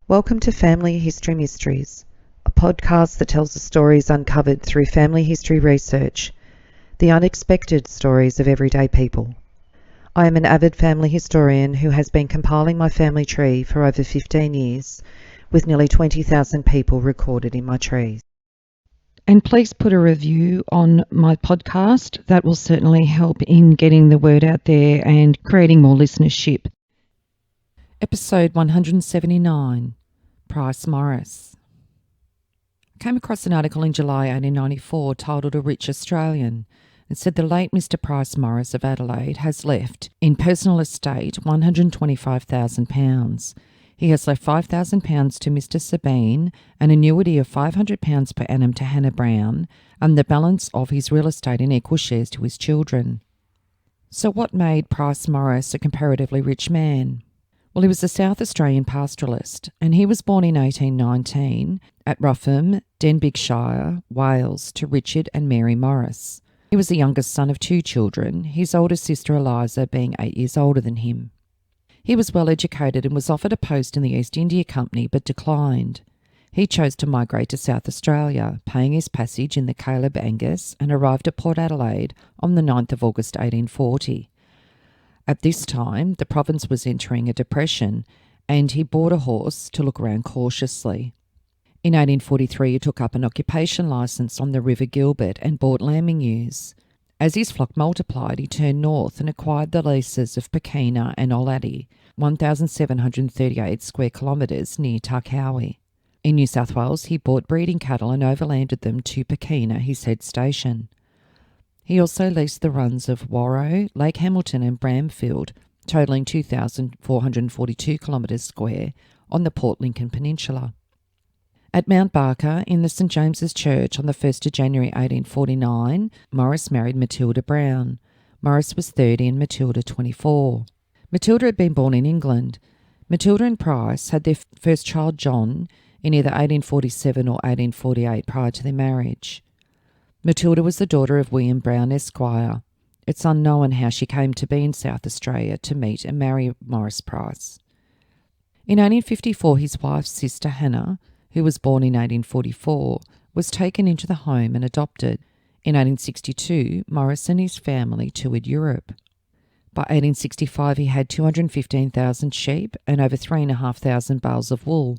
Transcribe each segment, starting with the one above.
Welcome to Family History Mysteries, a podcast that tells the stories uncovered through family history research, the unexpected stories of everyday people. I am an avid family historian who has been compiling my family tree for over 15 years, with nearly 20,000 people recorded in my trees. And please put a review on my podcast. That will certainly help in getting the word out there and creating more listenership. Episode 179, Price Maurice. I came across an article in July 1894 titled A Rich Australian. It said the late Mr. Price Maurice of Adelaide has left, in personal estate, £125,000. He has left £5,000 to Mr. Sabine, an annuity of £500 per annum to Hannah Brown, and the balance of his real estate in equal shares to his children. So what made Price Maurice a comparatively rich man? Well, he was a South Australian pastoralist, and he was born in 1819 at Rougham, Denbighshire, Wales, to Richard and Mary Maurice. He was the youngest son of two children, his older sister Eliza being 8 years older than him. He was well educated and was offered a post in the East India Company but declined. He chose to migrate to South Australia, paying his passage in the Caleb Angus, and arrived at Port Adelaide on the 9th of August 1840. At this time, the province was entering a depression, and he bought a horse to look around cautiously. In 1843, he took up an occupation licence on the River Gilbert and bought lambing ewes. As his flock multiplied, he turned north and acquired the leases of Pekina and Oladdy, 1,738 square kilometres near Tarkowie. In New South Wales, he bought breeding cattle and overlanded them to Pekina, his head station. He also leased the runs of Warrow, Lake Hamilton and Bramfield, totalling 2,442 kilometres square on the Port Lincoln Peninsula. At Mount Barker, in the St James's Church on the 1st of January 1849, Maurice married Matilda Brown. Maurice was 30 and Matilda 24. Matilda had been born in England. Matilda and Price had their first child, John, in either 1847 or 1848 prior to their marriage. Matilda was the daughter of William Brown, Esquire. It's unknown how she came to be in South Australia to meet and marry Maurice Price. In 1854, his wife's sister Hannah, who was born in 1844, was taken into the home and adopted. In 1862, Maurice and his family toured Europe. By 1865, he had 215,000 sheep and over 3,500 bales of wool.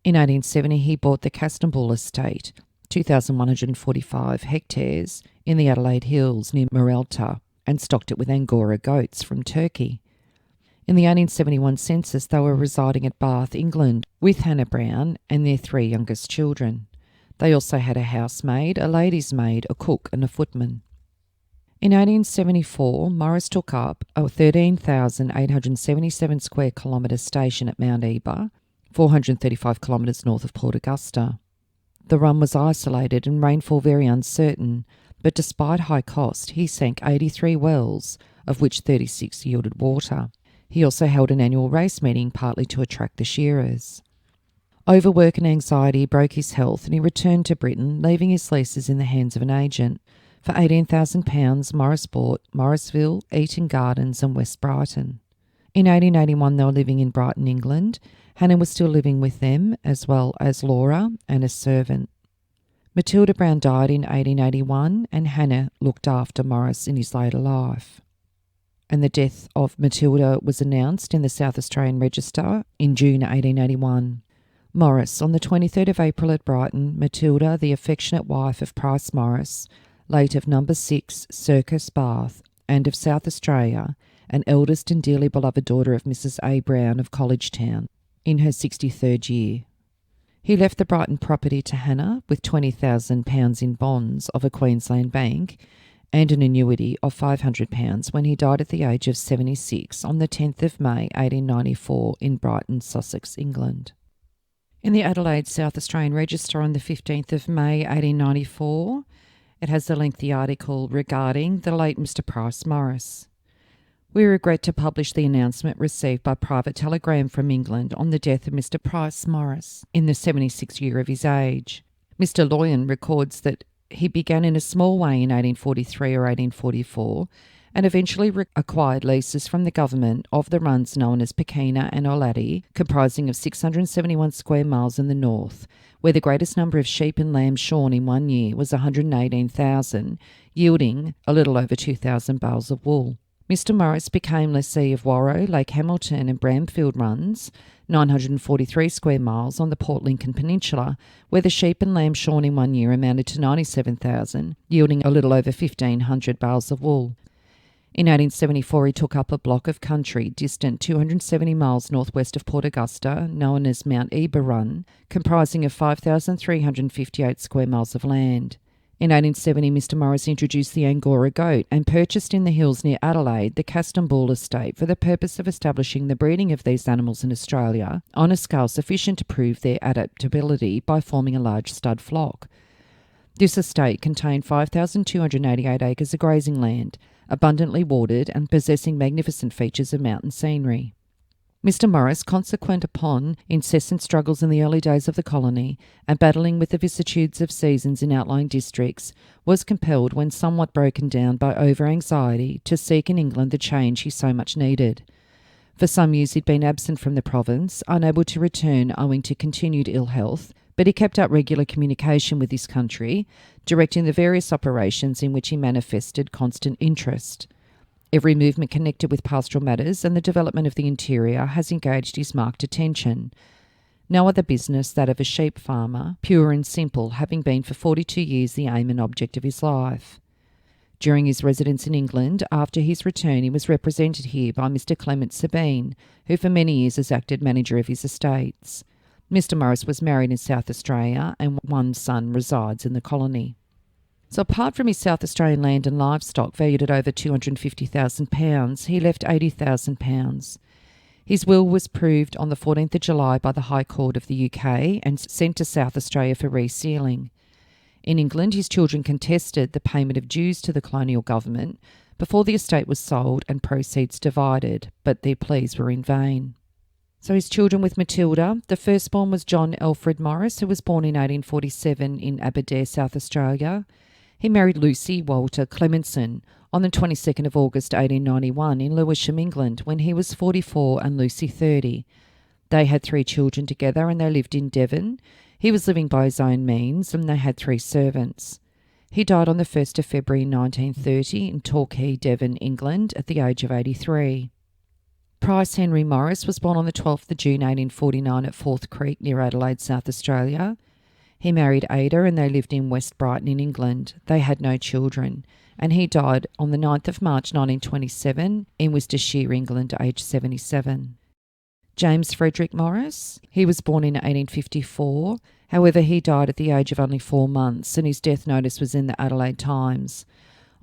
In 1870, he bought the Castanbull estate, 2,145 hectares, in the Adelaide Hills near Morelta, and stocked it with Angora goats from Turkey. In the 1871 census, they were residing at Bath, England, with Hannah Brown and their three youngest children. They also had a housemaid, a lady's maid, a cook and a footman. In 1874, Maurice took up a 13,877 square kilometre station at Mount Eber, 435 kilometres north of Port Augusta. The run was isolated and rainfall very uncertain, but despite high cost, he sank 83 wells, of which 36 yielded water. He also held an annual race meeting partly to attract the shearers. Overwork and anxiety broke his health and he returned to Britain, leaving his leases in the hands of an agent. For £18,000, Maurice bought Morrisville, Eaton Gardens and West Brighton. In 1881, they were living in Brighton, England. Hannah was still living with them, as well as Laura and a servant. Matilda Brown died in 1881 and Hannah looked after Maurice in his later life. And the death of Matilda was announced in the South Australian Register in June 1881. Maurice, on the 23rd of April at Brighton, Matilda, the affectionate wife of Price Maurice, late of No. 6 Circus, Bath, and of South Australia, and eldest and dearly beloved daughter of Mrs. A. Brown of College Town, in her 63rd year. He left the Brighton property to Hannah with £20,000 in bonds of a Queensland bank and an annuity of £500 when he died at the age of 76 on the 10th of May 1894 in Brighton, Sussex, England. In the Adelaide South Australian Register on the 15th of May 1894, it has a lengthy article regarding the late Mr. Price Maurice. We regret to publish the announcement received by private telegram from England on the death of Mr. Price Maurice in the 76th year of his age. Mr. Loyan records that he began in a small way in 1843 or 1844 and eventually acquired leases from the government of the runs known as Pekina and Oladi, comprising of 671 square miles in the north, where the greatest number of sheep and lambs shorn in 1 year was 118,000, yielding a little over 2,000 bales of wool. Mr. Maurice became lessee of Warrow, Lake Hamilton and Bramfield runs, 943 square miles on the Port Lincoln Peninsula, where the sheep and lambs shorn in 1 year amounted to 97,000, yielding a little over 1,500 bales of wool. In 1874, he took up a block of country distant 270 miles northwest of Port Augusta, known as Mount Eber Run, comprising of 5,358 square miles of land. In 1870, Mr. Maurice introduced the Angora goat and purchased in the hills near Adelaide the Caston Bull estate for the purpose of establishing the breeding of these animals in Australia on a scale sufficient to prove their adaptability by forming a large stud flock. This estate contained 5,288 acres of grazing land, abundantly watered and possessing magnificent features of mountain scenery. Mr. Maurice, consequent upon incessant struggles in the early days of the colony and battling with the vicissitudes of seasons in outlying districts, was compelled, when somewhat broken down by over-anxiety, to seek in England the change he so much needed. For some years he'd been absent from the province, unable to return owing to continued ill health, but he kept up regular communication with his country, directing the various operations in which he manifested constant interest. Every movement connected with pastoral matters and the development of the interior has engaged his marked attention. No other business, that of a sheep farmer, pure and simple, having been for 42 years the aim and object of his life. During his residence in England, after his return, he was represented here by Mr. Clement Sabine, who for many years has acted manager of his estates. Mr. Maurice was married in South Australia and one son resides in the colony. So apart from his South Australian land and livestock valued at over £250,000, he left £80,000. His will was proved on the 14th of July by the High Court of the UK and sent to South Australia for resealing. In England, his children contested the payment of dues to the colonial government before the estate was sold and proceeds divided, but their pleas were in vain. So his children with Matilda, the firstborn was John Alfred Maurice, who was born in 1847 in Aberdare, South Australia. He married Lucy Walter Clementson on the 22nd of August 1891 in Lewisham, England, when he was 44 and Lucy 30. They had 3 children together and they lived in Devon. He was living by his own means and they had 3 servants. He died on the 1st of February 1930 in Torquay, Devon, England, at the age of 83. Price Henry Maurice was born on the 12th of June 1849 at Forth Creek near Adelaide, South Australia. He married Ada and they lived in West Brighton in England. They had no children, and he died on the 9th of March 1927 in Worcestershire, England, aged 77. James Frederick Maurice, he was born in 1854. However, he died at the age of only 4 months, and his death notice was in the Adelaide Times.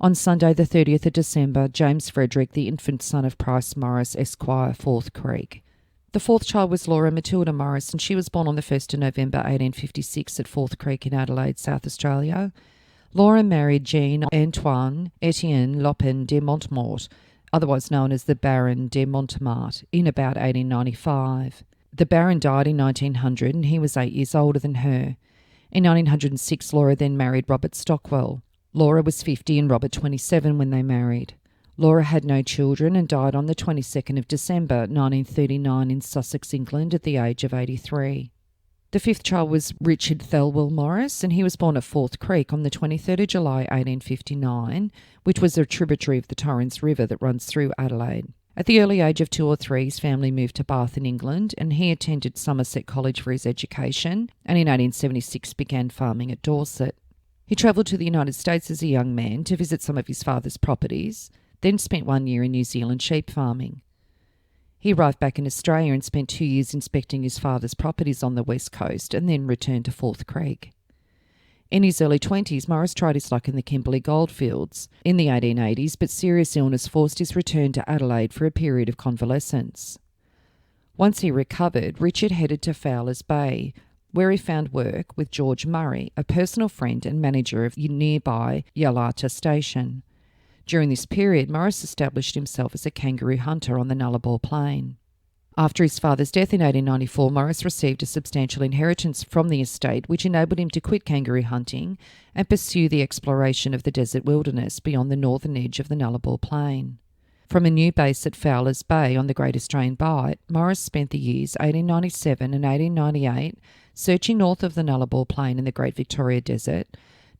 On Sunday the 30th of December, James Frederick, the infant son of Price Maurice, Esquire, Forth Creek. The 4th child was Laura Matilda Maurice, and she was born on the 1st of November 1856 at Forth Creek in Adelaide, South Australia. Laura married Jean Antoine Etienne Lopin de Montmort, otherwise known as the Baron de Montemart, in about 1895. The Baron died in 1900 and he was 8 years older than her. In 1906, Laura then married Robert Stockwell. Laura was 50 and Robert 27 when they married. Laura had no children and died on the 22nd of December 1939 in Sussex, England, at the age of 83. The 5th child was Richard Thelwell Maurice, and he was born at Forth Creek on the 23rd of July 1859, which was a tributary of the Torrens River that runs through Adelaide. At the early age of 2 or 3, his family moved to Bath in England, and he attended Somerset College for his education, and in 1876 began farming at Dorset. He travelled to the United States as a young man to visit some of his father's properties, then spent 1 year in New Zealand sheep farming. He arrived back in Australia and spent 2 years inspecting his father's properties on the west coast and then returned to Forth Creek. In his early 20s, Maurice tried his luck in the Kimberley goldfields in the 1880s, but serious illness forced his return to Adelaide for a period of convalescence. Once he recovered, Richard headed to Fowler's Bay, where he found work with George Murray, a personal friend and manager of nearby Yalata Station. During this period, Maurice established himself as a kangaroo hunter on the Nullarbor Plain. After his father's death in 1894, Maurice received a substantial inheritance from the estate, which enabled him to quit kangaroo hunting and pursue the exploration of the desert wilderness beyond the northern edge of the Nullarbor Plain. From a new base at Fowler's Bay on the Great Australian Bight, Maurice spent the years 1897 and 1898 searching north of the Nullarbor Plain in the Great Victoria Desert,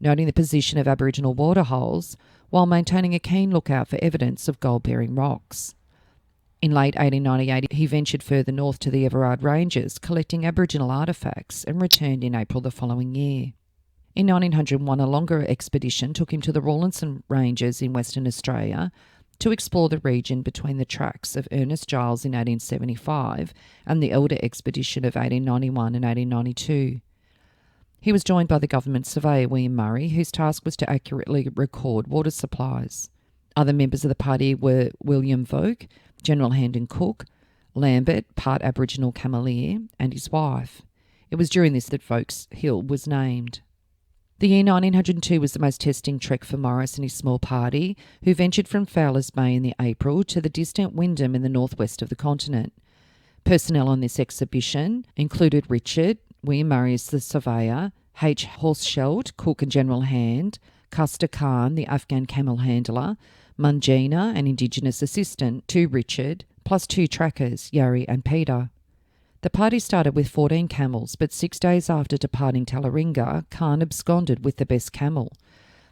noting the position of Aboriginal waterholes, while maintaining a keen lookout for evidence of gold-bearing rocks. In late 1898, he ventured further north to the Everard Ranges, collecting Aboriginal artefacts, and returned in April the following year. In 1901, a longer expedition took him to the Rawlinson Ranges in Western Australia to explore the region between the tracks of Ernest Giles in 1875 and the Elder Expedition of 1891 and 1892. He was joined by the government surveyor William Murray, whose task was to accurately record water supplies. Other members of the party were William Voke, General Handon Cook, Lambert, part Aboriginal Cameleer, and his wife. It was during this that Voke's Hill was named. The year 1902 was the most testing trek for Maurice and his small party, who ventured from Fowler's Bay in the April to the distant Wyndham in the northwest of the continent. Personnel on this exhibition included Richard, William Murray as the surveyor, H. Horsscheld, cook and general hand, Custer Khan, the Afghan camel handler, Mungina, an Indigenous assistant, to Richard, plus 2 trackers, Yari and Peter. The party started with 14 camels, but 6 days after departing Tallaringa, Khan absconded with the best camel.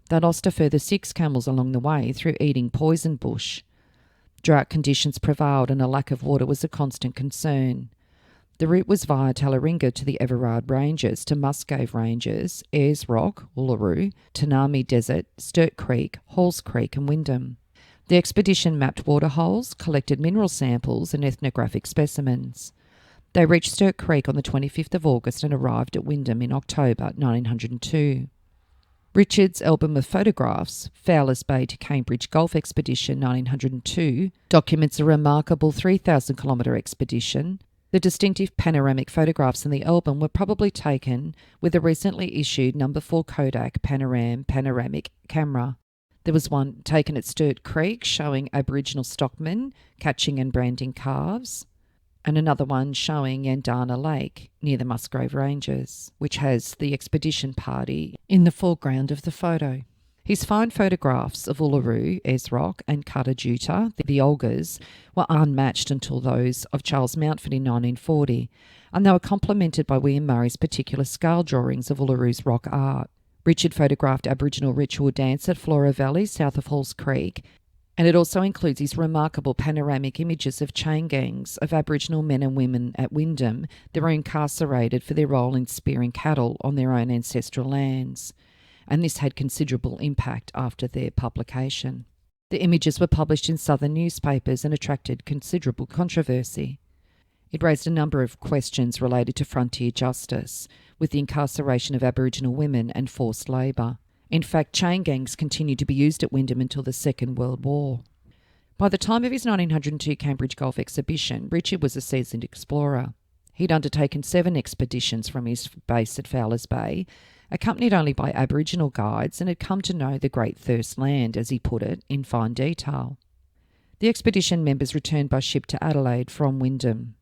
They lost a further 6 camels along the way through eating poison bush. Drought conditions prevailed and a lack of water was a constant concern. The route was via Tallaringa to the Everard Ranges, to Musgrave Ranges, Ayers Rock, Uluru, Tanami Desert, Sturt Creek, Halls Creek and Wyndham. The expedition mapped waterholes, collected mineral samples and ethnographic specimens. They reached Sturt Creek on the 25th of August and arrived at Wyndham in October 1902. Richard's album of photographs, Fowler's Bay to Cambridge Golf Expedition 1902, documents a remarkable 3,000-kilometre expedition. The distinctive panoramic photographs in the album were probably taken with a recently issued No. 4 Kodak panoramic camera. There was one taken at Sturt Creek showing Aboriginal stockmen catching and branding calves, and another one showing Yandana Lake near the Musgrave Ranges, which has the expedition party in the foreground of the photo. His fine photographs of Uluru, Ayers-Rock and Katajuta, the Olgas, were unmatched until those of Charles Mountford in 1940, and they were complemented by William Murray's particular scale drawings of Uluru's rock art. Richard photographed Aboriginal ritual dance at Flora Valley, south of Halls Creek, and it also includes his remarkable panoramic images of chain gangs of Aboriginal men and women at Wyndham that were incarcerated for their role in spearing cattle on their own ancestral lands, and this had considerable impact after their publication. The images were published in southern newspapers and attracted considerable controversy. It raised a number of questions related to frontier justice, with the incarceration of Aboriginal women and forced labour. In fact, chain gangs continued to be used at Wyndham until the Second World War. By the time of his 1902 Cambridge Golf exhibition, Richard was a seasoned explorer. He'd undertaken 7 expeditions from his base at Fowler's Bay, accompanied only by Aboriginal guides, and had come to know the Great Thirst Land, as he put it, in fine detail. The expedition members returned by ship to Adelaide from Wyndham.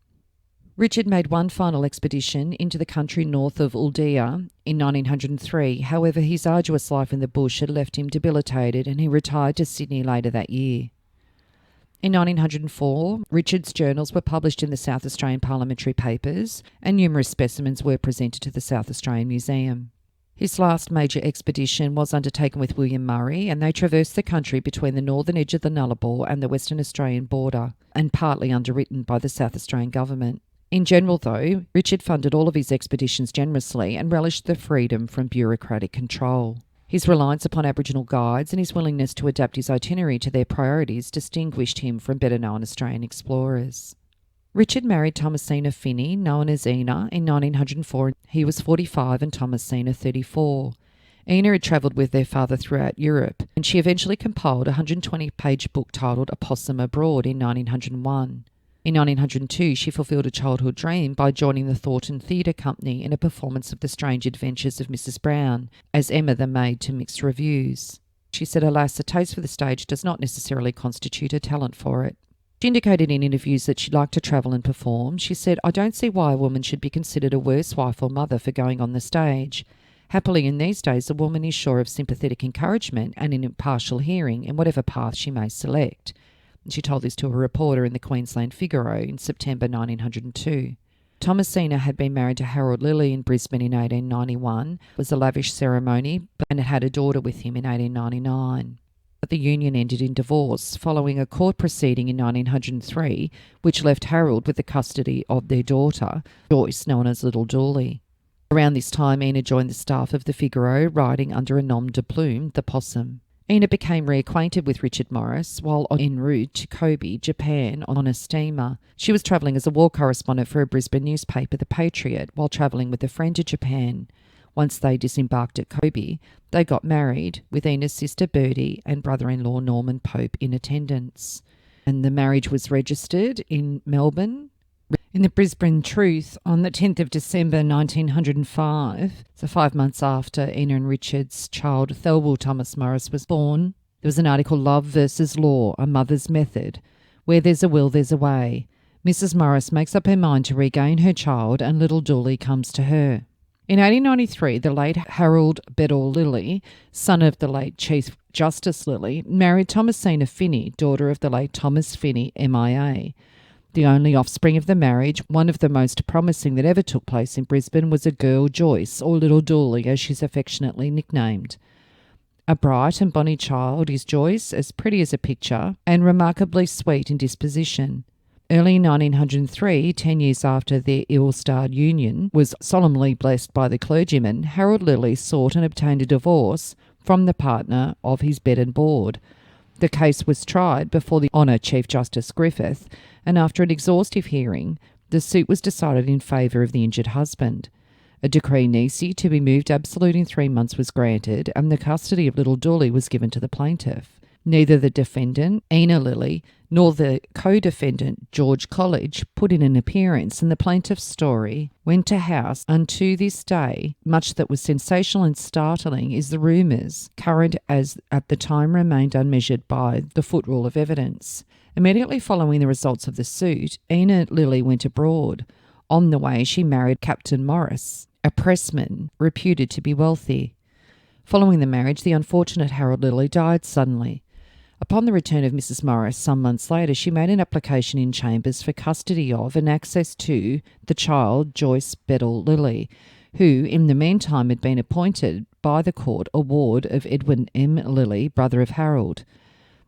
Richard made one final expedition into the country north of Uldea in 1903. However, his arduous life in the bush had left him debilitated, and he retired to Sydney later that year. In 1904, Richard's journals were published in the South Australian Parliamentary Papers, and numerous specimens were presented to the South Australian Museum. His last major expedition was undertaken with William Murray, and they traversed the country between the northern edge of the Nullarbor and the Western Australian border, and partly underwritten by the South Australian government. In general, though, Richard funded all of his expeditions generously and relished the freedom from bureaucratic control. His reliance upon Aboriginal guides and his willingness to adapt his itinerary to their priorities distinguished him from better-known Australian explorers. Richard married Thomasina Finney, known as Ina, in 1904. He was 45 and Thomasina 34. Ina had travelled with their father throughout Europe, and she eventually compiled a 120-page book titled A Possum Abroad in 1901. In 1902, she fulfilled a childhood dream by joining the Thornton Theatre Company in a performance of The Strange Adventures of Mrs. Brown, as Emma the maid to mixed reviews. She said, "Alas, a taste for the stage does not necessarily constitute a talent for it." She indicated in interviews that she'd like to travel and perform. She said, "I don't see why a woman should be considered a worse wife or mother for going on the stage. Happily, in these days, a woman is sure of sympathetic encouragement and an impartial hearing in whatever path she may select." She told this to a reporter in the Queensland Figaro in September 1902. Thomasina had been married to Harold Lilly in Brisbane in 1891. It was a lavish ceremony and had a daughter with him in 1899. But the union ended in divorce following a court proceeding in 1903, which left Harold with the custody of their daughter, Joyce, known as Little Dooley. Around this time, Ina joined the staff of the Figaro, riding under a nom de plume, the Possum. Ina became reacquainted with Richard Maurice while en route to Kobe, Japan, on a steamer. She was travelling as a war correspondent for a Brisbane newspaper, The Patriot, while travelling with a friend to Japan. Once they disembarked at Kobe, they got married, with Ina's sister Bertie and brother-in-law Norman Pope in attendance. And the marriage was registered in Melbourne, in the Brisbane Truth, on the 10th of December 1905, so 5 months after Ina and Richard's child Thelwell Thomas Morris was born. There was an article, "Love versus Law, A Mother's Method. Where there's a will, there's a way. Mrs. Morris makes up her mind to regain her child and Little Dooley comes to her." In 1893, the late Harold Bedell Lilly, son of the late Chief Justice Lilly, married Thomasina Finney, daughter of the late Thomas Finney, MIA. The only offspring of the marriage, one of the most promising that ever took place in Brisbane, was a girl, Joyce, or Little Dooley, as she's affectionately nicknamed. A bright and bonny child is Joyce, as pretty as a picture, and remarkably sweet in disposition. Early in 1903, 10 years after their ill-starred union was solemnly blessed by the clergyman, Harold Lilly sought and obtained a divorce from the partner of his bed and board. The case was tried before the Honour Chief Justice Griffith, and after an exhaustive hearing, the suit was decided in favour of the injured husband. A decree nisi to be moved absolute in 3 months was granted, and the custody of Little Dooley was given to the plaintiff. Neither the defendant, Ina Lilly, nor the co-defendant, George College, put in an appearance, and the plaintiff's story went to house. And to this day, much that was sensational and startling is the rumours, current as at the time remained unmeasured by the foot rule of evidence. Immediately following the results of the suit, Ina Lilly went abroad. On the way, she married Captain Maurice, a pressman reputed to be wealthy. Following the marriage, the unfortunate Harold Lilly died suddenly. Upon the return of Mrs. Morris some months later, she made an application in Chambers for custody of and access to the child, Joyce Bedell Lilly, who in the meantime had been appointed by the court a ward of Edwin M. Lilly, brother of Harold.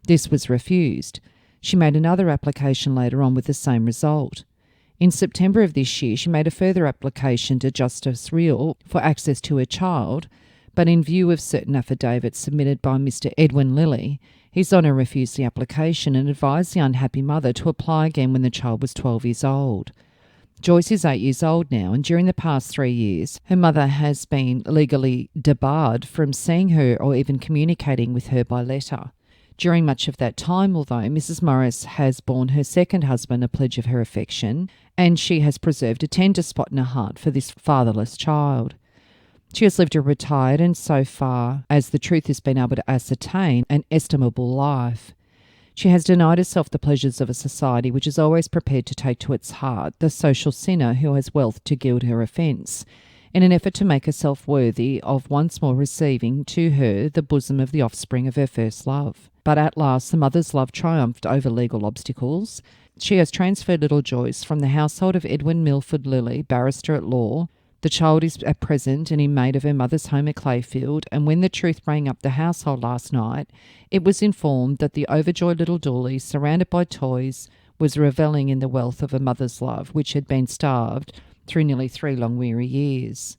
This was refused. She made another application later on with the same result. In September of this year, she made a further application to Justice Real for access to her child, but in view of certain affidavits submitted by Mr. Edwin Lilly, His Honour refused the application and advised the unhappy mother to apply again when the child was 12 years old. Joyce is 8 years old now, and during the past 3 years, her mother has been legally debarred from seeing her or even communicating with her by letter. During much of that time, although Mrs. Morris has borne her second husband a pledge of her affection, and she has preserved a tender spot in her heart for this fatherless child. She has lived a retired and, so far as the truth has been able to ascertain, an estimable life. She has denied herself the pleasures of a society which is always prepared to take to its heart the social sinner who has wealth to gild her offence, in an effort to make herself worthy of once more receiving to her the bosom of the offspring of her first love. But at last the mother's love triumphed over legal obstacles. She has transferred little Joyce from the household of Edwin Milford Lilly, barrister at law. The child is at present an inmate of her mother's home at Clayfield, and when the truth rang up the household last night, it was informed that the overjoyed little Dooley, surrounded by toys, was revelling in the wealth of a mother's love, which had been starved through nearly 3 long weary years.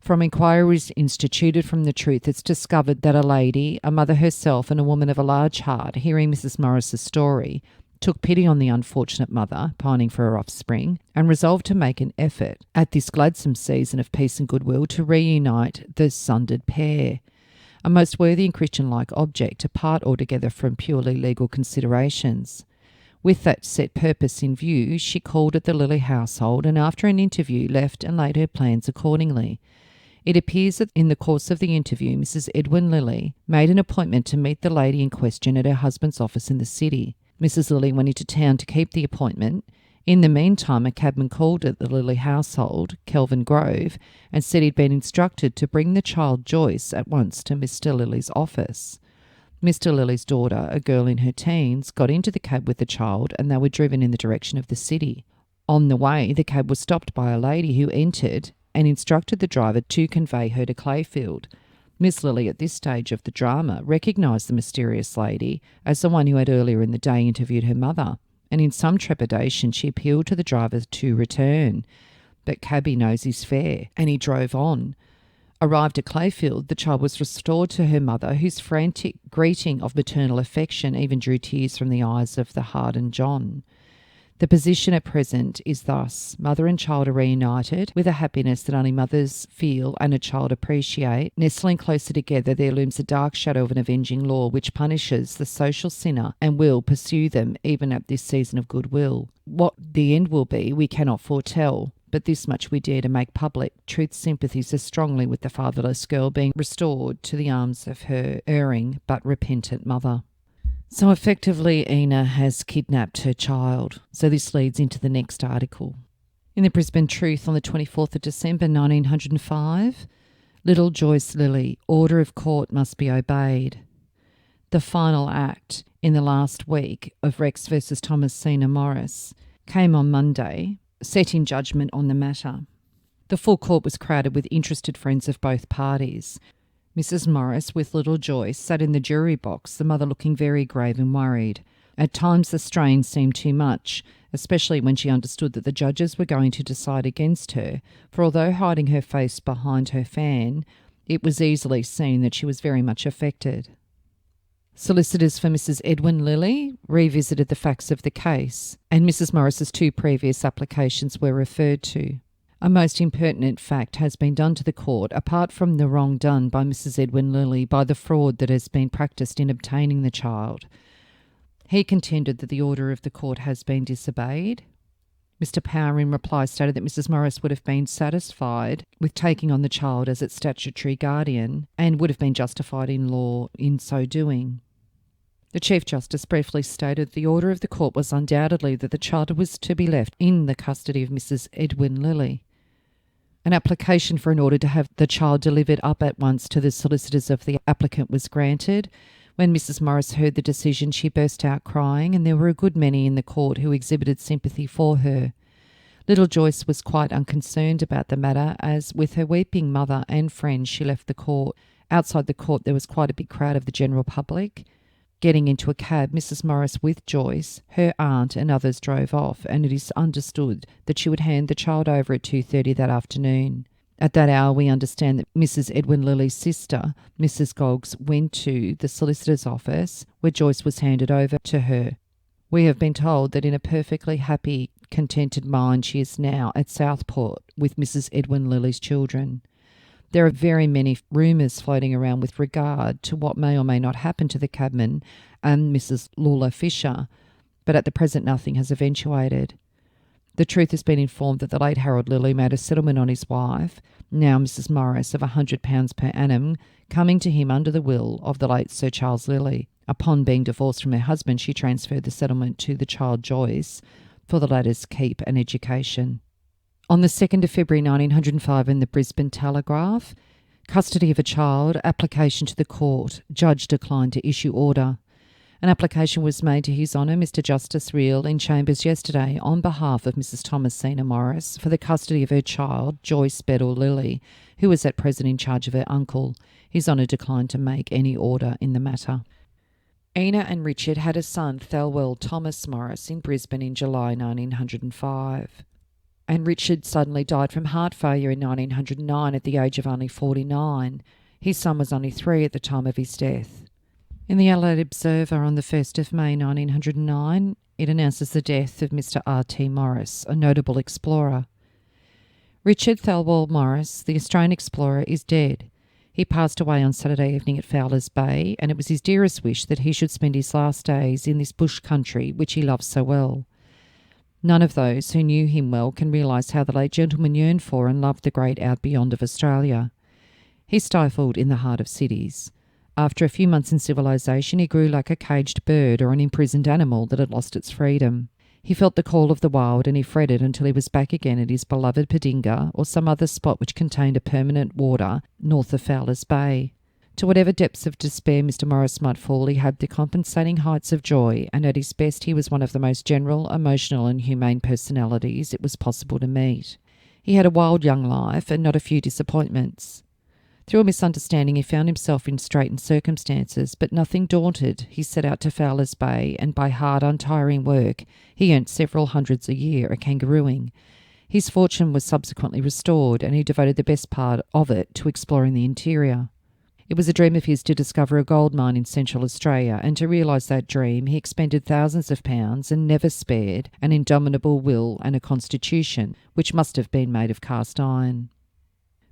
From inquiries instituted from the truth, it's discovered that a lady, a mother herself and a woman of a large heart, hearing Mrs. Morris's story, took pity on the unfortunate mother, pining for her offspring, and resolved to make an effort at this gladsome season of peace and goodwill to reunite the sundered pair. A most worthy and Christian-like object, apart altogether from purely legal considerations. With that set purpose in view, she called at the Lilly household, and after an interview left and laid her plans accordingly. It appears that in the course of the interview, Mrs. Edwin Lilly made an appointment to meet the lady in question at her husband's office in the city. Mrs. Lilly went into town to keep the appointment. In the meantime, a cabman called at the Lilly household, Kelvin Grove, and said he'd been instructed to bring the child Joyce at once to Mr. Lilly's office. Mr. Lilly's daughter, a girl in her teens, got into the cab with the child and they were driven in the direction of the city. On the way, the cab was stopped by a lady who entered and instructed the driver to convey her to Clayfield. Miss Lilly, at this stage of the drama, recognised the mysterious lady as the one who had earlier in the day interviewed her mother, and in some trepidation she appealed to the driver to return. But cabby knows his fare, and he drove on. Arrived at Clayfield, the child was restored to her mother, whose frantic greeting of maternal affection even drew tears from the eyes of the hardened John. The position at present is thus: mother and child are reunited with a happiness that only mothers feel and a child appreciate. Nestling closer together, there looms a dark shadow of an avenging law which punishes the social sinner and will pursue them even at this season of goodwill. What the end will be, we cannot foretell, but this much we dare to make public. Truth sympathies as strongly with the fatherless girl being restored to the arms of her erring but repentant mother. So effectively, Ina has kidnapped her child. So this leads into the next article. In the Brisbane Truth on the 24th of December 1905, Little Joyce Lilly, order of court must be obeyed. The final act in the last week of Rex versus Thomasina Maurice came on Monday, set in judgment on the matter. The full court was crowded with interested friends of both parties. Mrs. Maurice, with little Joyce, sat in the jury box, the mother looking very grave and worried. At times the strain seemed too much, especially when she understood that the judges were going to decide against her, for although hiding her face behind her fan, it was easily seen that she was very much affected. Solicitors for Mrs. Edwin Lilly revisited the facts of the case, and Mrs. Maurice's 2 previous applications were referred to. A most impertinent fact has been done to the court, apart from the wrong done by Mrs. Edwin Lilly by the fraud that has been practised in obtaining the child. He contended that the order of the court has been disobeyed. Mr. Power in reply stated that Mrs. Maurice would have been satisfied with taking on the child as its statutory guardian and would have been justified in law in so doing. The Chief Justice briefly stated the order of the court was undoubtedly that the child was to be left in the custody of Mrs. Edwin Lilly. An application for an order to have the child delivered up at once to the solicitors of the applicant was granted. When Mrs. Maurice heard the decision, she burst out crying, and there were a good many in the court who exhibited sympathy for her. Little Joyce was quite unconcerned about the matter, as with her weeping mother and friends she left the court. Outside the court there was quite a big crowd of the general public. Getting into a cab, Mrs. Maurice with Joyce, her aunt and others drove off, and it is understood that she would hand the child over at 2:30 that afternoon. At that hour we understand that Mrs. Edwin Lilly's sister, Mrs. Goggs, went to the solicitor's office where Joyce was handed over to her. We have been told that in a perfectly happy, contented mind she is now at Southport with Mrs. Edwin Lilly's children. There are very many rumours floating around with regard to what may or may not happen to the cabman and Mrs. Lula Fisher, but at the present nothing has eventuated. The Truth has been informed that the late Harold Lilly made a settlement on his wife, now Mrs. Maurice, of £100 per annum, coming to him under the will of the late Sir Charles Lilly. Upon being divorced from her husband, she transferred the settlement to the child Joyce for the latter's keep and education. On the 2nd of February 1905 in the Brisbane Telegraph, custody of a child, application to the court, judge declined to issue order. An application was made to His Honour Mr. Justice Reel in Chambers yesterday on behalf of Mrs. Thomasina Maurice for the custody of her child, Joyce Bedell Lilly, who is at present in charge of her uncle. His Honour declined to make any order in the matter. Ina and Richard had a son, Thelwell Thomas Maurice, in Brisbane in July 1905. And Richard suddenly died from heart failure in 1909 at the age of only 49. His son was only 3 at the time of his death. In the Adelaide Observer on the 1st of May 1909, it announces the death of Mr. R.T. Maurice, a notable explorer. Richard Thelwell Maurice, the Australian explorer, is dead. He passed away on Saturday evening at Fowler's Bay, and it was his dearest wish that he should spend his last days in this bush country which he loved so well. None of those who knew him well can realise how the late gentleman yearned for and loved the great out beyond of Australia. He stifled in the heart of cities. After a few months in civilization, he grew like a caged bird or an imprisoned animal that had lost its freedom. He felt the call of the wild, and he fretted until he was back again at his beloved Padinga or some other spot which contained a permanent water north of Fowler's Bay. To whatever depths of despair Mr. Maurice might fall, he had the compensating heights of joy, and at his best he was one of the most general, emotional and humane personalities it was possible to meet. He had a wild young life and not a few disappointments. Through a misunderstanding he found himself in straitened circumstances, but nothing daunted, he set out to Fowler's Bay, and by hard, untiring work he earned several hundreds a year a kangarooing. His fortune was subsequently restored, and he devoted the best part of it to exploring the interior. It was a dream of his to discover a gold mine in Central Australia, and to realise that dream he expended thousands of pounds and never spared an indomitable will and a constitution which must have been made of cast iron.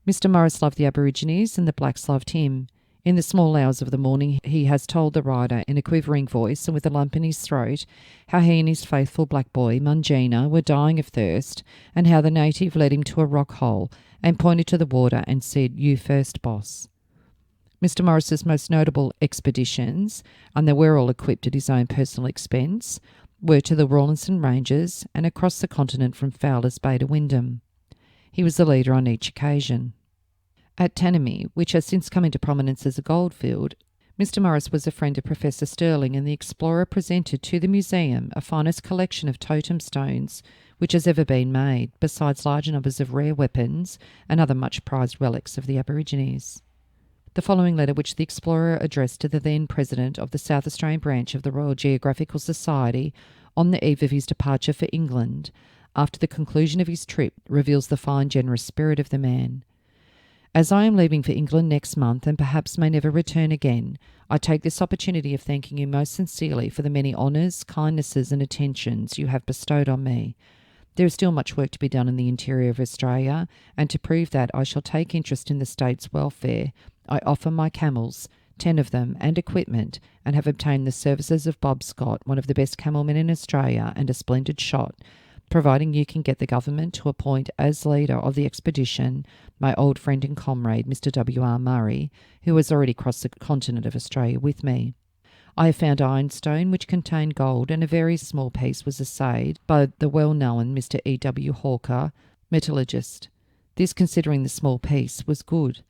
Mr. Maurice loved the Aborigines, and the blacks loved him. In the small hours of the morning he has told the writer in a quivering voice and with a lump in his throat how he and his faithful black boy, Mungina, were dying of thirst, and how the native led him to a rock hole and pointed to the water and said, "You first, boss." Mr. Maurice's most notable expeditions, and they were all equipped at his own personal expense, were to the Rawlinson Ranges and across the continent from Fowler's Bay to Wyndham. He was the leader on each occasion. At Tanami, which has since come into prominence as a goldfield, Mr. Maurice was a friend of Professor Stirling, and the explorer presented to the museum a finest collection of totem stones which has ever been made, besides large numbers of rare weapons and other much prized relics of the Aborigines. The following letter, which the explorer addressed to the then president of the South Australian branch of the Royal Geographical Society on the eve of his departure for England, after the conclusion of his trip, reveals the fine, generous spirit of the man. As I am leaving for England next month, and perhaps may never return again, I take this opportunity of thanking you most sincerely for the many honours, kindnesses and attentions you have bestowed on me. There is still much work to be done in the interior of Australia, and to prove that I shall take interest in the state's welfare, I offer my camels, 10 of them, and equipment, and have obtained the services of Bob Scott, one of the best camel men in Australia and a splendid shot, providing you can get the government to appoint as leader of the expedition my old friend and comrade, Mr. W.R. Murray, who has already crossed the continent of Australia with me. I have found ironstone which contained gold, and a very small piece was assayed by the well-known Mr. E.W. Hawker, metallurgist. This, considering the small piece, was good,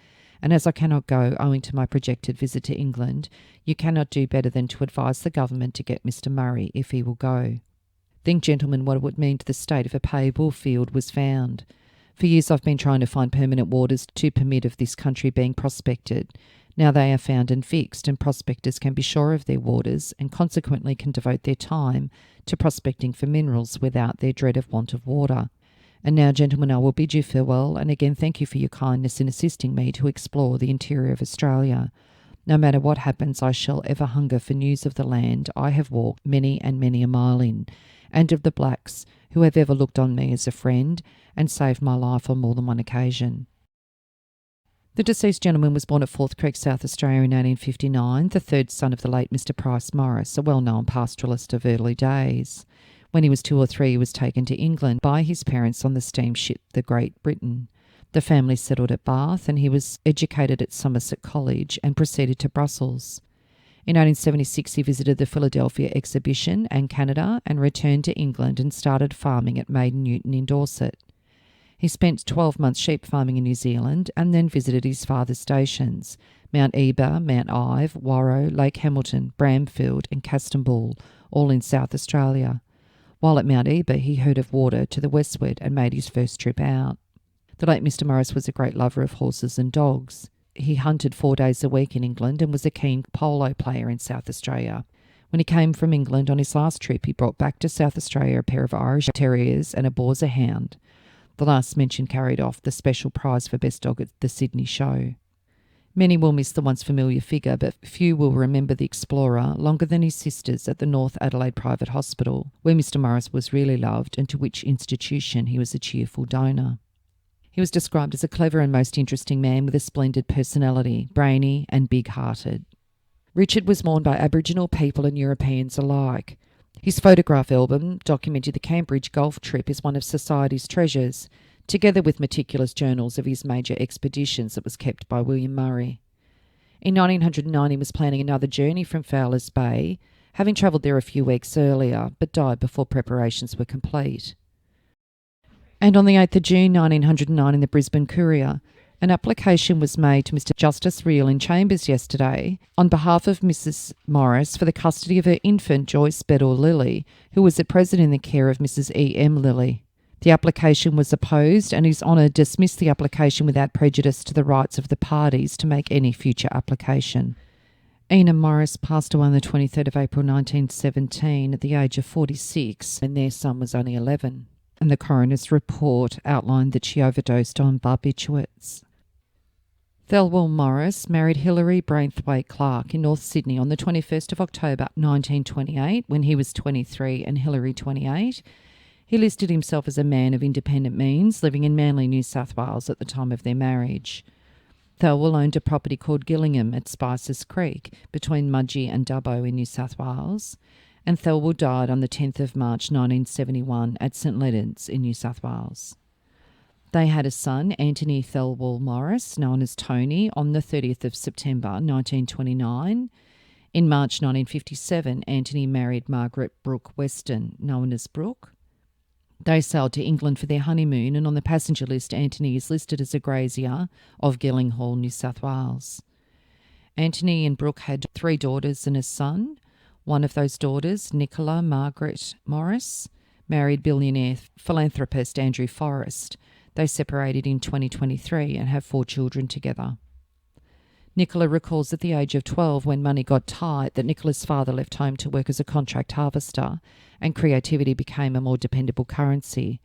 and as I cannot go owing to my projected visit to England, you cannot do better than to advise the government to get Mr. Murray if he will go. Think, gentlemen, what it would mean to the state if a payable field was found. For years I've been trying to find permanent waters to permit of this country being prospected. Now they are found and fixed, and prospectors can be sure of their waters, and consequently can devote their time to prospecting for minerals without their dread of want of water. And now, gentlemen, I will bid you farewell, and again thank you for your kindness in assisting me to explore the interior of Australia. No matter what happens, I shall ever hunger for news of the land I have walked many and many a mile in, and of the blacks who have ever looked on me as a friend and saved my life on more than one occasion. The deceased gentleman was born at Forth Creek, South Australia in 1859, the third son of the late Mr. Price Maurice, a well-known pastoralist of early days. When he was 2 or 3, he was taken to England by his parents on the steamship the Great Britain. The family settled at Bath, and he was educated at Somerset College and proceeded to Brussels. In 1876 he visited the Philadelphia Exhibition and Canada, and returned to England and started farming at Maiden Newton in Dorset. He spent 12 months sheep farming in New Zealand, and then visited his father's stations, Mount Eber, Mount Ive, Warrow, Lake Hamilton, Bramfield and Castanbull, all in South Australia. While at Mount Eber he heard of water to the westward and made his first trip out. The late Mr. Maurice was a great lover of horses and dogs. He hunted 4 days a week in England and was a keen polo player in South Australia. When he came from England on his last trip, he brought back to South Australia a pair of Irish Terriers and a Borzer hound. The last mentioned carried off the special prize for best dog at the Sydney show. Many will miss the once familiar figure, but few will remember the explorer longer than his sisters at the North Adelaide Private Hospital, where Mr. Maurice was really loved and to which institution he was a cheerful donor. He was described as a clever and most interesting man with a splendid personality, brainy and big-hearted. Richard was mourned by Aboriginal people and Europeans alike. His photograph album, documenting the Cambridge golf trip, is one of society's treasures, together with meticulous journals of his major expeditions that was kept by William Murray. In 1909 he was planning another journey from Fowler's Bay, having travelled there a few weeks earlier, but died before preparations were complete. And on the 8th of June 1909 in the Brisbane Courier, an application was made to Mr Justice Real in Chambers yesterday on behalf of Mrs Maurice for the custody of her infant Joyce Bedell Lilly, who was at present in the care of Mrs E.M. Lilly. The application was opposed, and His Honour dismissed the application without prejudice to the rights of the parties to make any future application. Ena Maurice passed away on the 23rd of April 1917 at the age of 46, and their son was only 11. And the coroner's report outlined that she overdosed on barbiturates. Thelwell Maurice married Hilary Braithwaite Clark in North Sydney on the 21st of October 1928 when he was 23 and Hilary 28. He listed himself as a man of independent means, living in Manly, New South Wales at the time of their marriage. Thelwell owned a property called Gillingham at Spices Creek between Mudgee and Dubbo in New South Wales, and Thelwell died on the 10th of March 1971 at St Leonards in New South Wales. They had a son, Anthony Thelwell Maurice, known as Tony, on the 30th of September 1929. In March 1957, Anthony married Margaret Brooke Weston, known as Brooke. They sailed to England for their honeymoon, and on the passenger list, Anthony is listed as a grazier of Gillinghall, New South Wales. Anthony and Brooke had 3 daughters and a son. One of those daughters, Nicola Margaret Maurice, married billionaire philanthropist Andrew Forrest. They separated in 2023 and have 4 children together. Nicola recalls at the age of 12, when money got tight, that Nicola's father left home to work as a contract harvester and creativity became a more dependable currency.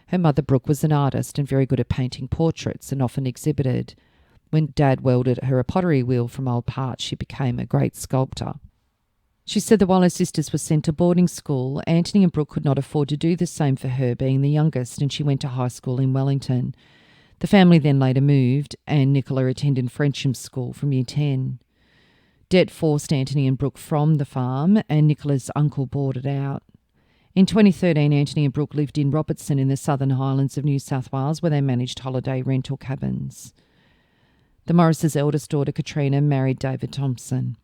Her mother, Brooke, was an artist and very good at painting portraits and often exhibited. When Dad welded her a pottery wheel from old parts, she became a great sculptor. She said that while her sisters were sent to boarding school, Anthony and Brooke could not afford to do the same for her, being the youngest, and she went to high school in Wellington. The family then later moved, and Nicola attended Frensham School from Year 10. Debt forced Anthony and Brooke from the farm, and Nicola's uncle boarded out. In 2013, Anthony and Brooke lived in Robertson in the Southern Highlands of New South Wales, where they managed holiday rental cabins. The Morrises' eldest daughter, Katrina, married David Thompson.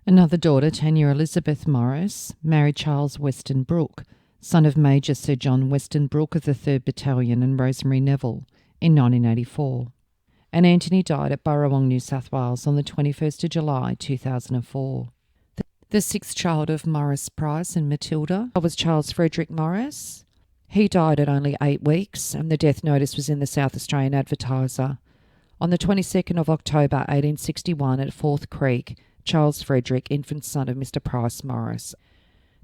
Another daughter, Tanya Elizabeth Maurice, married Charles Weston Brooke, son of Major Sir John Weston Brooke of the 3rd Battalion and Rosemary Neville, in 1984. And Anthony died at Burrawong, New South Wales on the 21st of July 2004. The 6th child of Maurice Price and Matilda was Charles Frederick Maurice. He died at only 8 weeks, and the death notice was in the South Australian Advertiser. On the 22nd of October 1861 at Forth Creek, Charles Frederick, infant son of Mr Price Maurice.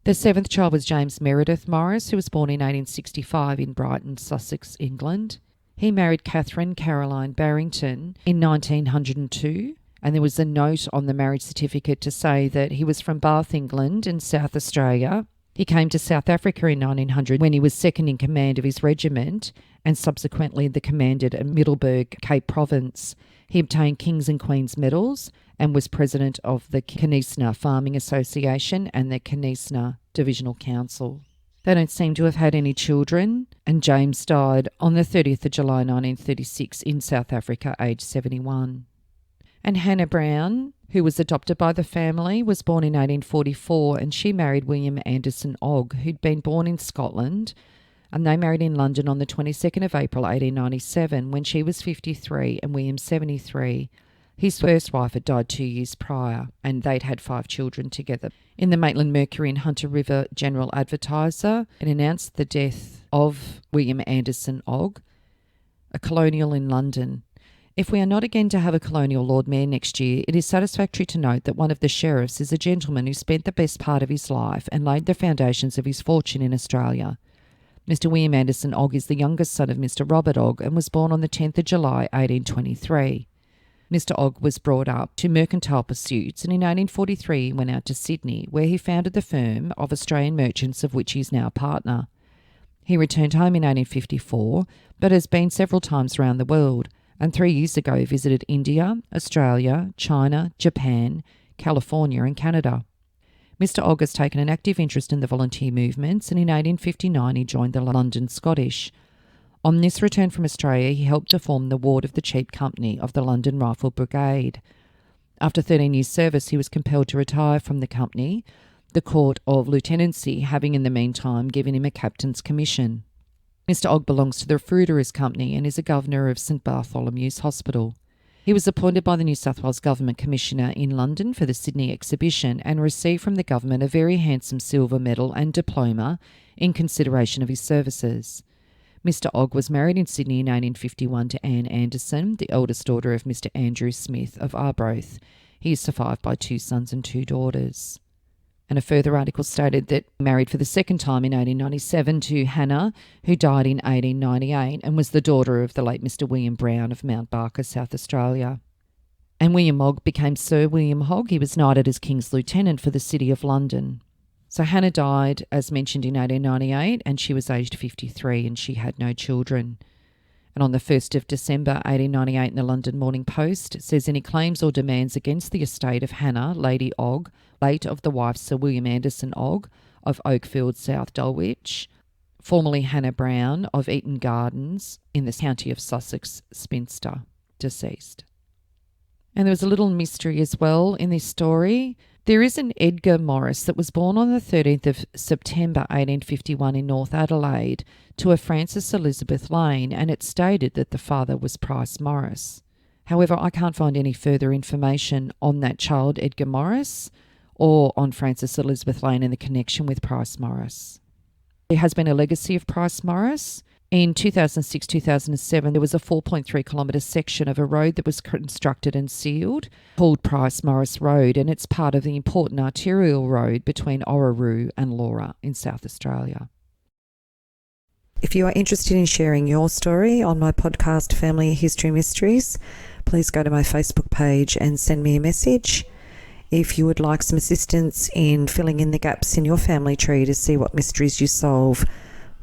The 7th child was James Meredith Maurice, who was born in 1865 in Brighton, Sussex, England. He married Catherine Caroline Barrington in 1902, and there was a note on the marriage certificate to say that he was from Bath, England and South Australia. He came to South Africa in 1900 when he was second in command of his regiment and subsequently the commandant at Middleburg, Cape Province. He obtained King's and Queen's medals and was president of the Canisna Farming Association and the Canisna Divisional Council. They don't seem to have had any children, and James died on the 30th of July 1936 in South Africa, aged 71. And Hannah Brown, who was adopted by the family, was born in 1844, and she married William Anderson Ogg, who'd been born in Scotland, and they married in London on the 22nd of April 1897 when she was 53 and William 73. His first wife had died 2 years prior, and they'd had 5 children together. In the Maitland Mercury and Hunter River General Advertiser, it announced the death of William Anderson Ogg, a colonial in London. If we are not again to have a colonial Lord Mayor next year, it is satisfactory to note that one of the sheriffs is a gentleman who spent the best part of his life and laid the foundations of his fortune in Australia. Mr William Anderson Ogg is the youngest son of Mr Robert Ogg and was born on the 10th of July 1823. Mr Ogg was brought up to mercantile pursuits, and in 1843 he went out to Sydney, where he founded the firm of Australian merchants of which he is now partner. He returned home in 1854, but has been several times around the world, and 3 years ago visited India, Australia, China, Japan, California and Canada. Mr Ogg has taken an active interest in the volunteer movements, and in 1859 he joined the London Scottish. On this return from Australia, he helped to form the ward of the Cheap Company of the London Rifle Brigade. After 13 years' service, he was compelled to retire from the company, the Court of Lieutenancy having in the meantime given him a captain's commission. Mr. Ogg belongs to the Fruiterers Company and is a governor of St Bartholomew's Hospital. He was appointed by the New South Wales Government Commissioner in London for the Sydney exhibition and received from the government a very handsome silver medal and diploma in consideration of his services. Mr. Ogg was married in Sydney in 1851 to Anne Anderson, the eldest daughter of Mr. Andrew Smith of Arbroath. He is survived by 2 sons and 2 daughters. And a further article stated that he married for the second time in 1897 to Hannah, who died in 1898 and was the daughter of the late Mr. William Brown of Mount Barker, South Australia. And William Ogg became Sir William Ogg. He was knighted as King's Lieutenant for the City of London. So Hannah died, as mentioned, in 1898, and she was aged 53 and she had no children. And on the 1st of December 1898 in the London Morning Post, it says any claims or demands against the estate of Hannah, Lady Ogg, late of the wife Sir William Anderson Ogg of Oakfield, South Dulwich, formerly Hannah Brown of Eaton Gardens in the county of Sussex, spinster, deceased. And there was a little mystery as well in this story. There is an Edgar Morris that was born on the 13th of September 1851 in North Adelaide to a Frances Elizabeth Lane, and it stated that the father was Price Morris. However, I can't find any further information on that child, Edgar Morris, or on Frances Elizabeth Lane and the connection with Price Morris. There has been a legacy of Price Morris. In 2006-2007, there was a 4.3 kilometre section of a road that was constructed and sealed called Price Morris Road, and it's part of the important arterial road between Orroroo and Laura in South Australia. If you are interested in sharing your story on my podcast Family History Mysteries, please go to my Facebook page and send me a message. If you would like some assistance in filling in the gaps in your family tree to see what mysteries you solve,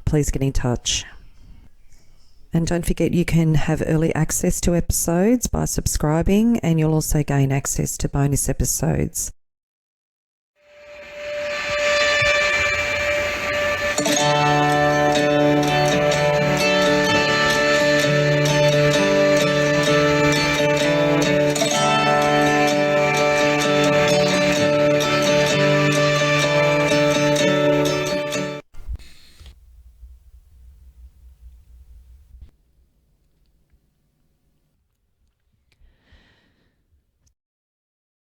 please get in touch. And don't forget, you can have early access to episodes by subscribing, and you'll also gain access to bonus episodes.